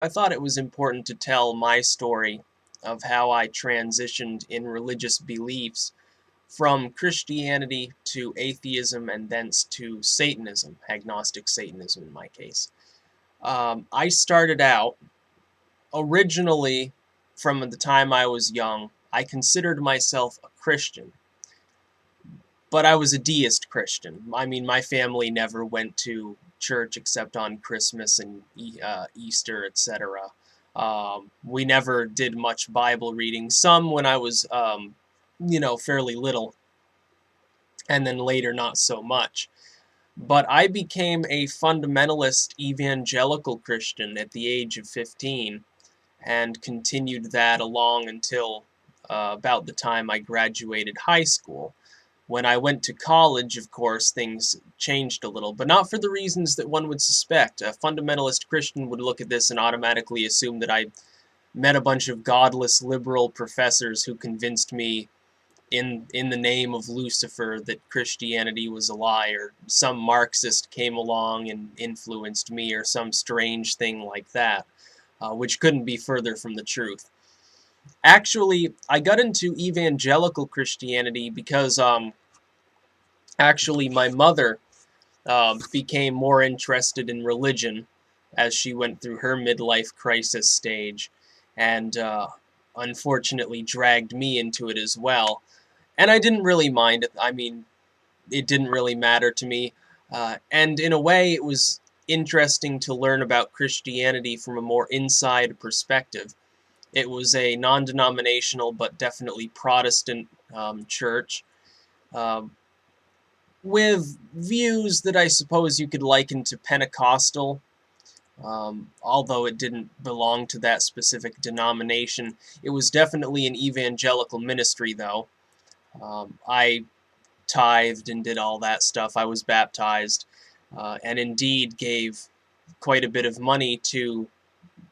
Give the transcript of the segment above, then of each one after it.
I thought it was important to tell my story of how I transitioned in religious beliefs from Christianity to atheism and thence to Satanism, agnostic Satanism in my case. I started out originally from the time I was young. I considered myself a Christian, but I was a deist Christian. I mean, my family never went to church except on Christmas and Easter, etc. We never did much Bible reading. Some when I was, fairly little, and then later not so much. But I became a fundamentalist evangelical Christian at the age of 15 and continued that along until about the time I graduated high school. When I went to college, of course, things changed a little, but not for the reasons that one would suspect. A fundamentalist Christian would look at this and automatically assume that I met a bunch of godless liberal professors who convinced me in the name of Lucifer that Christianity was a lie, or some Marxist came along and influenced me, or some strange thing like that, which couldn't be further from the truth. Actually, I got into evangelical Christianity because actually my mother became more interested in religion as she went through her midlife crisis stage, and unfortunately dragged me into it as well. And I didn't really mind it. I mean, it didn't really matter to me. And in a way, it was interesting to learn about Christianity from a more inside perspective. It was a non-denominational but definitely Protestant church, um, with views that I suppose you could liken to Pentecostal, although it didn't belong to that specific denomination. It was definitely an evangelical ministry, though. I tithed and did all that stuff. I was baptized, and indeed gave quite a bit of money to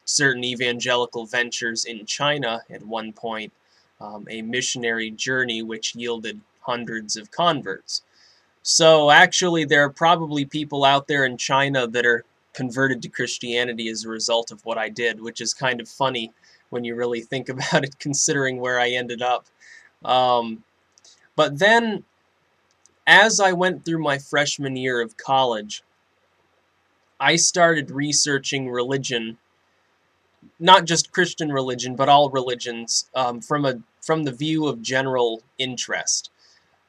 certain evangelical ventures in China at one point, a missionary journey which yielded hundreds of converts. So actually, there are probably people out there in China that are converted to Christianity as a result of what I did, which is kind of funny when you really think about it, considering where I ended up. Um, but then, as I went through my freshman year of college, I started researching religion, not just Christian religion, but all religions, from the view of general interest.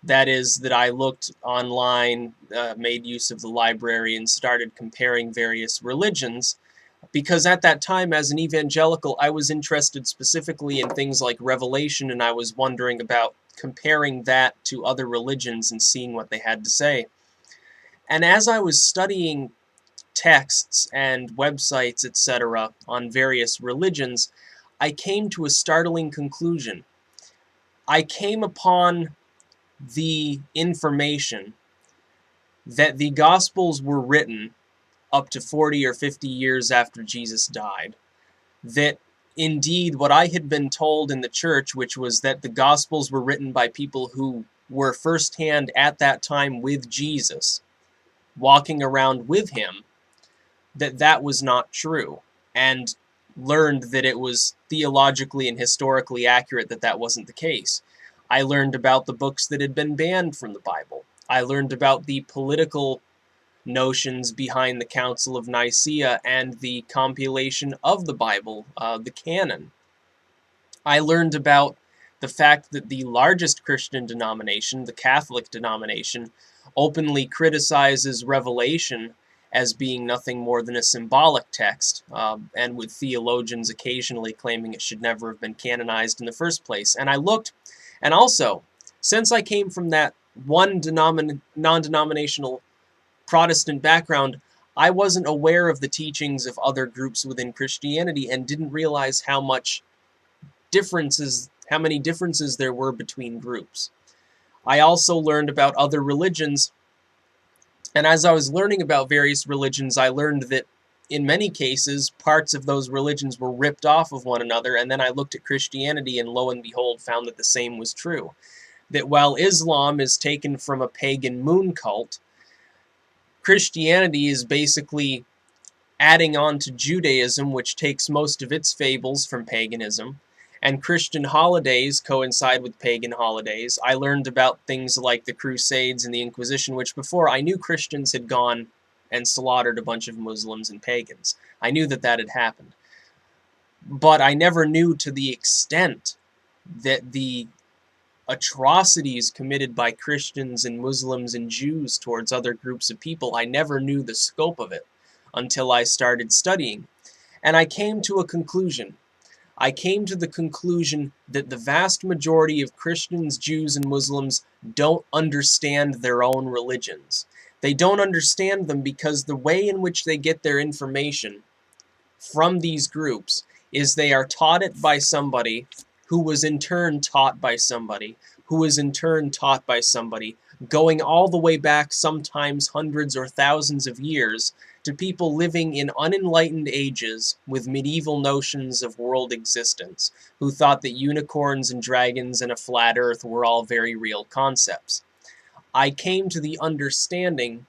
That is, that I looked online, made use of the library, and started comparing various religions. Because at that time, as an evangelical, I was interested specifically in things like Revelation, and I was wondering about comparing that to other religions and seeing what they had to say. And as I was studying texts and websites, etc., on various religions, I came to a startling conclusion. I came upon the information that the Gospels were written up to 40 or 50 years after Jesus died. That indeed what I had been told in the church, which was that the Gospels were written by people who were firsthand at that time with Jesus, walking around with him, that that was not true, and learned that it was theologically and historically accurate that that wasn't the case. I learned about the books that had been banned from the Bible. I learned about the political notions behind the Council of Nicaea and the compilation of the Bible, the canon. I learned about the fact that the largest Christian denomination, the Catholic denomination, openly criticizes Revelation as being nothing more than a symbolic text, and with theologians occasionally claiming it should never have been canonized in the first place. And I looked, and also, since I came from that one non-denominational Protestant background, I wasn't aware of the teachings of other groups within Christianity and didn't realize how many differences there were between groups. I also learned about other religions, and as I was learning about various religions, I learned that in many cases, parts of those religions were ripped off of one another, and then I looked at Christianity and lo and behold found that the same was true. That while Islam is taken from a pagan moon cult, Christianity is basically adding on to Judaism, which takes most of its fables from paganism, and Christian holidays coincide with pagan holidays. I learned about things like the Crusades and the Inquisition, which before I knew Christians had gone and slaughtered a bunch of Muslims and pagans. I knew that that had happened. But I never knew to the extent that the atrocities committed by Christians and Muslims and Jews towards other groups of people, I never knew the scope of it until I started studying. And I came to a conclusion. I came to the conclusion that the vast majority of Christians, Jews, and Muslims don't understand their own religions. They don't understand them because the way in which they get their information from these groups is they are taught it by somebody who was in turn taught by somebody who was in turn taught by somebody, going all the way back sometimes hundreds or thousands of years to people living in unenlightened ages with medieval notions of world existence, who thought that unicorns and dragons and a flat earth were all very real concepts. I came to the understanding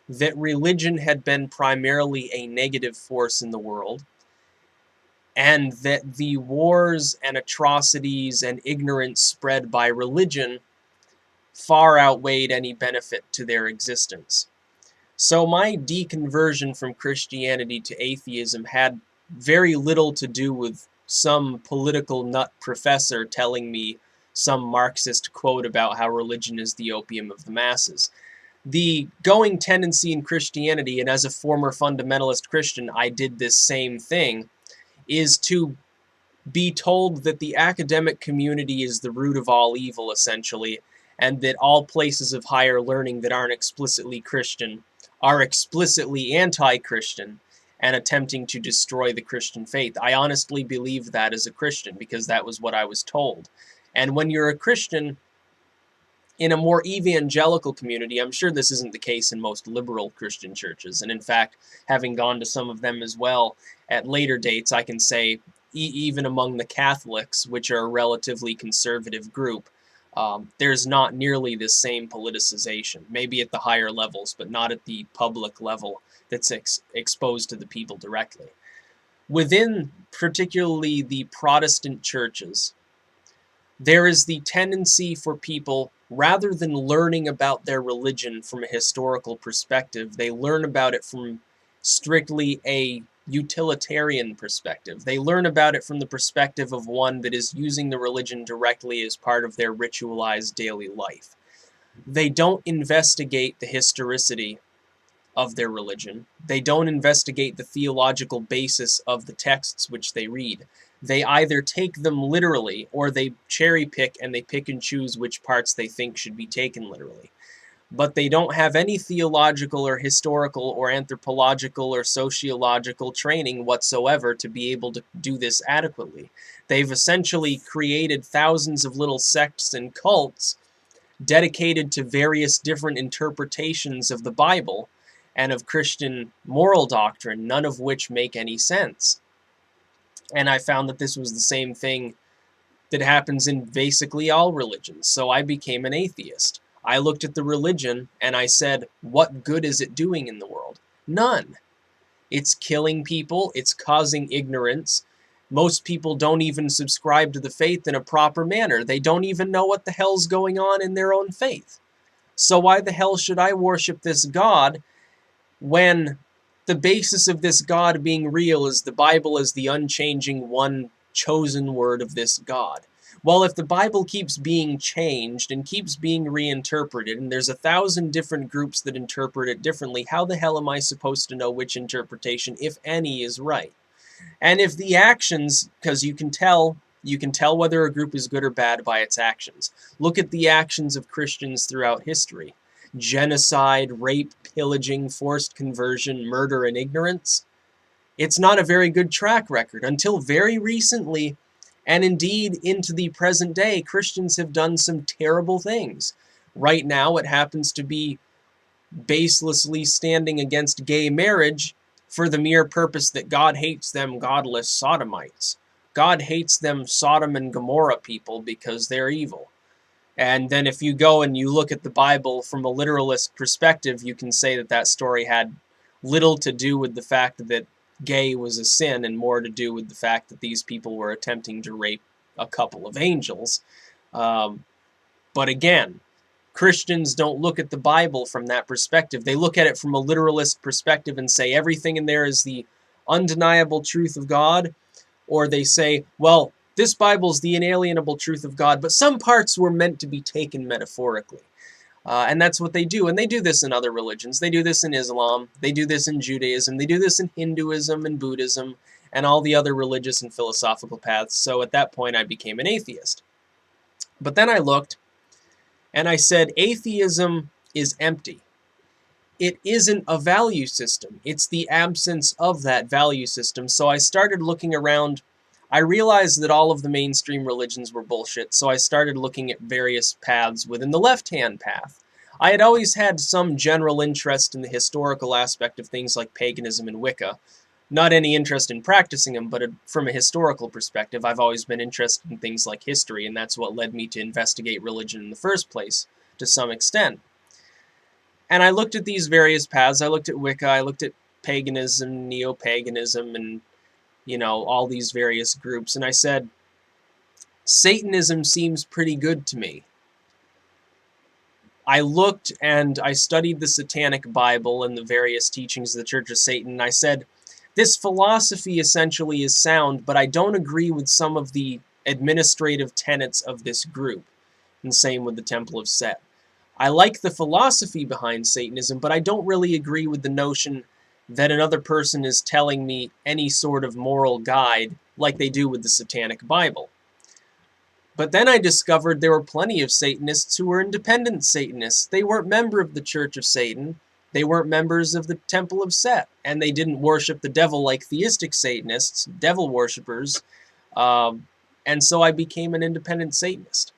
that religion had been primarily a negative force in the world, and that the wars and atrocities and ignorance spread by religion far outweighed any benefit to their existence. So my deconversion from Christianity to atheism had very little to do with some political nut professor telling me some Marxist quote about how religion is the opium of the masses. The going tendency in Christianity, and as a former fundamentalist Christian, I did this same thing, is to be told that the academic community is the root of all evil, essentially, and that all places of higher learning that aren't explicitly Christian are explicitly anti-Christian and attempting to destroy the Christian faith. I honestly believed that as a Christian because that was what I was told. And when you're a Christian in a more evangelical community, I'm sure this isn't the case in most liberal Christian churches, and in fact, having gone to some of them as well at later dates, I can say even among the Catholics, which are a relatively conservative group, there's not nearly the same politicization, maybe at the higher levels, but not at the public level that's exposed to the people directly. Within particularly the Protestant churches, there is the tendency for people, rather than learning about their religion from a historical perspective, they learn about it from strictly a utilitarian perspective. They learn about it from the perspective of one that is using the religion directly as part of their ritualized daily life. They don't investigate the historicity of their religion. They don't investigate the theological basis of the texts which they read. They either take them literally, or they cherry pick and they pick and choose which parts they think should be taken literally. But they don't have any theological or historical or anthropological or sociological training whatsoever to be able to do this adequately. They've essentially created thousands of little sects and cults dedicated to various different interpretations of the Bible and of Christian moral doctrine, none of which make any sense. And I found that this was the same thing that happens in basically all religions. So I became an atheist. I looked at the religion and I said, what good is it doing in the world? None. It's killing people. It's causing ignorance. Most people don't even subscribe to the faith in a proper manner. They don't even know what the hell's going on in their own faith. So why the hell should I worship this God when the basis of this God being real is the Bible as the unchanging one chosen word of this God? Well, if the Bible keeps being changed and keeps being reinterpreted, and there's 1,000 different groups that interpret it differently, how the hell am I supposed to know which interpretation, if any, is right? And if the actions, because you can tell whether a group is good or bad by its actions. Look at the actions of Christians throughout history. Genocide, rape, pillaging, forced conversion, murder, and ignorance. It's not a very good track record. Until very recently, and indeed into the present day, Christians have done some terrible things. Right now, it happens to be baselessly standing against gay marriage for the mere purpose that God hates them godless sodomites. God hates them Sodom and Gomorrah people because they're evil. And then if you go and you look at the Bible from a literalist perspective, you can say that that story had little to do with the fact that gay was a sin and more to do with the fact that these people were attempting to rape a couple of angels. But again, Christians don't look at the Bible from that perspective. They look at it from a literalist perspective and say everything in there is the undeniable truth of God, or they say, well, this Bible is the inalienable truth of God, but some parts were meant to be taken metaphorically. And that's what they do. And they do this in other religions. They do this in Islam. They do this in Judaism. They do this in Hinduism and Buddhism and all the other religious and philosophical paths. So at that point, I became an atheist. But then I looked and I said, atheism is empty. It isn't a value system. It's the absence of that value system. So I started looking around. I realized that all of the mainstream religions were bullshit, so I started looking at various paths within the left-hand path. I had always had some general interest in the historical aspect of things like paganism and Wicca. Not any interest in practicing them, but from a historical perspective, I've always been interested in things like history, and that's what led me to investigate religion in the first place, to some extent. And I looked at these various paths. I looked at Wicca, I looked at paganism, neo-paganism, and all these various groups, and I said, Satanism seems pretty good to me. I looked and I studied the Satanic Bible and the various teachings of the Church of Satan, and I said, this philosophy essentially is sound, but I don't agree with some of the administrative tenets of this group, and same with the Temple of Set. I like the philosophy behind Satanism, but I don't really agree with the notion that another person is telling me any sort of moral guide like they do with the Satanic Bible. But then I discovered there were plenty of Satanists who were independent Satanists. They weren't members of the Church of Satan. They weren't members of the Temple of Set. And they didn't worship the devil like theistic Satanists, devil worshippers. And so I became an independent Satanist.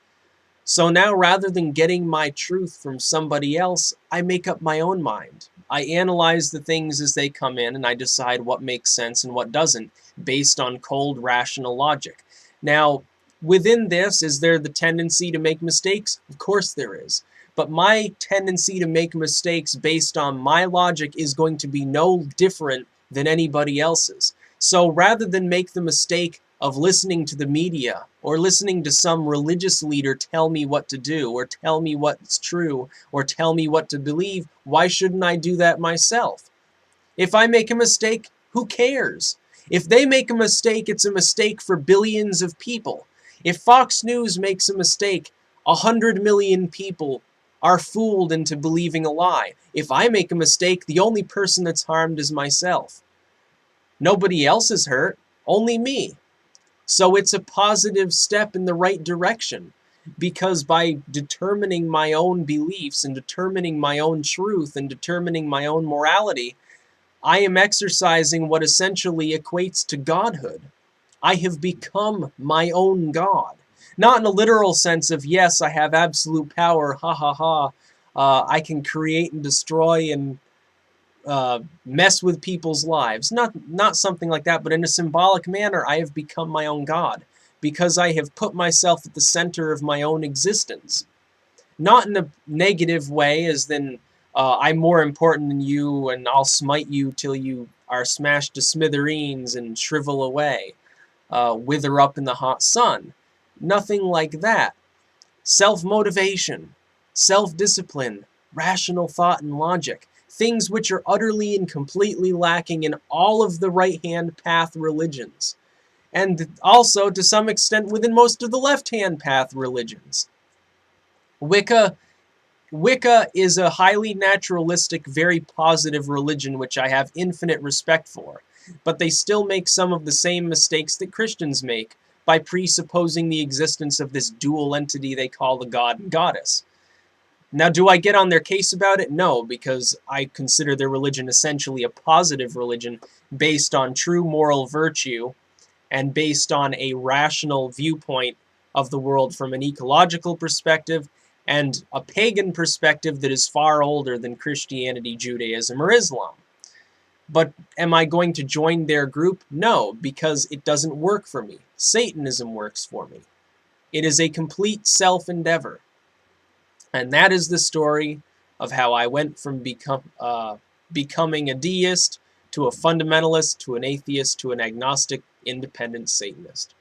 So now, rather than getting my truth from somebody else, I make up my own mind. I analyze the things as they come in, and I decide what makes sense and what doesn't, based on cold, rational logic. Now, within this, is there the tendency to make mistakes? Of course there is. But my tendency to make mistakes based on my logic is going to be no different than anybody else's. So rather than make the mistake of listening to the media or listening to some religious leader tell me what to do or tell me what's true or tell me what to believe, why shouldn't I do that myself? If I make a mistake, who cares? If they make a mistake, it's a mistake for billions of people. If Fox News makes a mistake, 100 million people are fooled into believing a lie. If I make a mistake, the only person that's harmed is myself. Nobody else is hurt, only me. So it's a positive step in the right direction, because by determining my own beliefs and determining my own truth and determining my own morality, I am exercising what essentially equates to godhood. I have become my own God. Not in a literal sense of, yes, I have absolute power, ha ha ha, I can create and destroy and mess with people's lives. Not something like that, but in a symbolic manner, I have become my own God, because I have put myself at the center of my own existence. Not in a negative way, as in, I'm more important than you, and I'll smite you till you are smashed to smithereens and shrivel away, wither up in the hot sun. Nothing like that. Self-motivation, self-discipline, rational thought and logic. Things which are utterly and completely lacking in all of the right-hand path religions. And also, to some extent, within most of the left-hand path religions. Wicca is a highly naturalistic, very positive religion which I have infinite respect for. But they still make some of the same mistakes that Christians make by presupposing the existence of this dual entity they call the god and goddess. Now, do I get on their case about it? No, because I consider their religion essentially a positive religion based on true moral virtue and based on a rational viewpoint of the world from an ecological perspective and a pagan perspective that is far older than Christianity, Judaism, or Islam. But am I going to join their group? No, because it doesn't work for me. Satanism works for me. It is a complete self-endeavor. And that is the story of how I went from becoming a deist, to a fundamentalist, to an atheist, to an agnostic, independent Satanist.